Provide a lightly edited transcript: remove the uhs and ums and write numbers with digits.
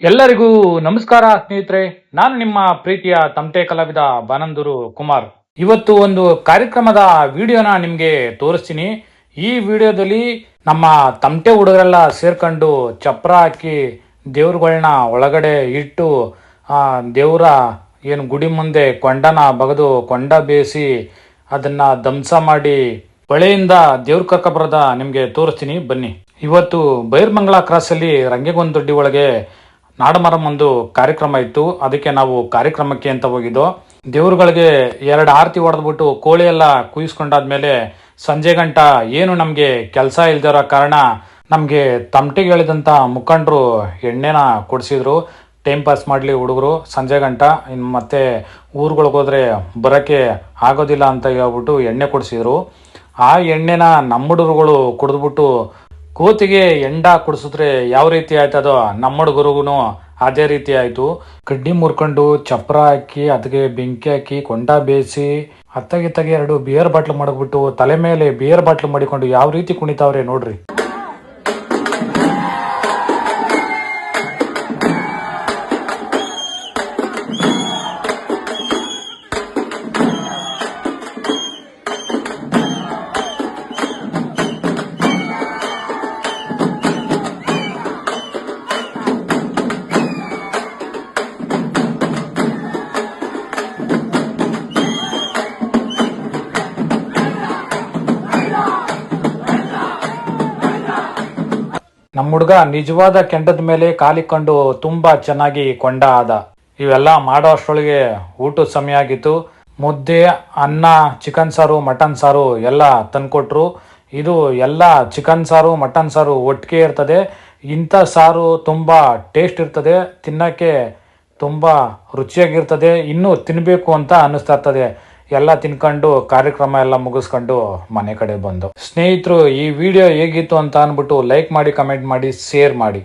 ಎಲ್ಲರಿಗೂ ನಮಸ್ಕಾರ ಸ್ನೇಹಿತರೆ. ನಾನು ನಿಮ್ಮ ಪ್ರೀತಿಯ ತಮಟೆ ಕಲಾವಿದ ಬಾನಂದೂರು ಕುಮಾರ್. ಇವತ್ತು ಒಂದು ಕಾರ್ಯಕ್ರಮದ ವಿಡಿಯೋನ ನಿಮ್ಗೆ ತೋರಿಸ್ತೀನಿ. ಈ ವಿಡಿಯೋದಲ್ಲಿ ನಮ್ಮ ತಮಟೆ ಹುಡುಗರೆಲ್ಲ ಸೇರ್ಕೊಂಡು ಚಪ್ರ ಹಾಕಿ ದೇವ್ರುಗಳನ್ನ ಒಳಗಡೆ ಇಟ್ಟು ದೇವರ ಏನು ಗುಡಿ ಮುಂದೆ ಕೊಂಡನ ಬಗದು ಕೊಂಡ ಬೇಯಿಸಿ ಅದನ್ನ ಧ್ವಂಸ ಮಾಡಿ ಹೊಳೆಯಿಂದ ದೇವ್ರ ಕರ್ಕೊಬರೋದ ನಿಮ್ಗೆ ತೋರಿಸ್ತೀನಿ, ಬನ್ನಿ. ಇವತ್ತು ಬೈರ್ಮಂಗಲ ಕ್ರಾಸಲ್ಲಿ ರಂಗೇಗೊಂದೊಡ್ಡಿ ಒಳಗೆ ನಾಡಮರಂ ಒಂದು ಕಾರ್ಯಕ್ರಮ ಇತ್ತು. ಅದಕ್ಕೆ ನಾವು ಕಾರ್ಯಕ್ರಮಕ್ಕೆ ಅಂತ ಹೋಗಿದ್ದು. ದೇವ್ರುಗಳಿಗೆ 2 ಆರತಿ ಹೊಡೆದ್ಬಿಟ್ಟು ಕೋಳಿ ಎಲ್ಲ ಕುಯಿಸ್ಕೊಂಡಾದ್ಮೇಲೆ ಸಂಜೆ ಗಂಟ ಏನು ನಮಗೆ ಕೆಲಸ ಇಲ್ದಿರೋ ಕಾರಣ ನಮಗೆ ತಮಟೆಗೆ ಹೇಳಿದಂಥ ಮುಖಂಡರು ಎಣ್ಣೆನ ಕೊಡಿಸಿದ್ರು. ಟೈಮ್ ಪಾಸ್ ಮಾಡಲಿ ಹುಡುಗರು ಸಂಜೆ ಗಂಟ, ಇನ್ನು ಮತ್ತೆ ಊರುಗಳಿಗೆ ಹೋದ್ರೆ ಬರೋಕ್ಕೆ ಆಗೋದಿಲ್ಲ ಅಂತ ಹೇಳ್ಬಿಟ್ಟು ಎಣ್ಣೆ ಕೊಡಿಸಿದ್ರು. ಆ ಎಣ್ಣೆನ ನಮ್ಮ ಹುಡುಗರುಗಳು ಕುಡಿದ್ಬಿಟ್ಟು ಕೋತಿಗೆ ಎಂಡ ಕುಡಿಸಿದ್ರೆ ಯಾವ ರೀತಿ ಆಯ್ತದೋ ನಮ್ಮ ಹುಡುಗರಿಗೂ ಅದೇ ರೀತಿ ಆಯ್ತು. ಕಡ್ಡಿ ಮುರ್ಕೊಂಡು ಚಪ್ರ ಹಾಕಿ ಅದಕ್ಕೆ ಬೆಂಕಿ ಹಾಕಿ ಕೊಂಡ ಬೇಯಿಸಿ ಅತ್ತಗೆ 2 ಬಿಯರ್ ಬಾಟ್ಲು ಮಾಡಬಿಟ್ಟು ತಲೆ ಮೇಲೆ ಬಿಯರ್ ಬಾಟ್ಲು ಮಾಡಿಕೊಂಡು ಯಾವ ರೀತಿ ಕುಣಿತಾವ್ರೆ ನೋಡ್ರಿ. ನಮ್ಮ ಹುಡುಗ ನಿಜವಾದ ಕೆಂಡದ ಮೇಲೆ ಕಾಲಿಕೊಂಡು ತುಂಬಾ ಚೆನ್ನಾಗಿ ಕೊಂಡ ಆದ. ಇವೆಲ್ಲ ಮಾಡೋ ಅಷ್ಟರೊಳಗೆ ಊಟದ ಸಮಯ ಆಗಿತ್ತು. ಮುದ್ದೆ, ಅನ್ನ, ಚಿಕನ್ ಸಾರು, ಮಟನ್ ಸಾರು ಎಲ್ಲ ತಂದ್ಕೊಟ್ರು. ಇದು ಎಲ್ಲ ಚಿಕನ್ ಸಾರು ಮಟನ್ ಸಾರು ಒಟ್ಟಿಗೆ ಇರ್ತದೆ. ಇಂಥ ಸಾರು ತುಂಬಾ ಟೇಸ್ಟ್ ಇರ್ತದೆ, ತಿನ್ನಕ್ಕೆ ತುಂಬಾ ರುಚಿಯಾಗಿರ್ತದೆ, ಇನ್ನೂ ತಿನ್ಬೇಕು ಅಂತ ಅನ್ನಿಸ್ತಾ ಇರ್ತದೆ. ಎಲ್ಲ ತಿನ್ಕೊಂಡು ಕಾರ್ಯಕ್ರಮ ಎಲ್ಲ ಮುಗಿಸ್ಕೊಂಡು ಮನೆ ಕಡೆ ಬಂದು. ಸ್ನೇಹಿತರು, ಈ ವಿಡಿಯೋ ಹೇಗಿತ್ತು ಅಂತ ಅಂದ್ಬಿಟ್ಟು ಲೈಕ್ ಮಾಡಿ, ಕಮೆಂಟ್ ಮಾಡಿ, ಶೇರ್ ಮಾಡಿ.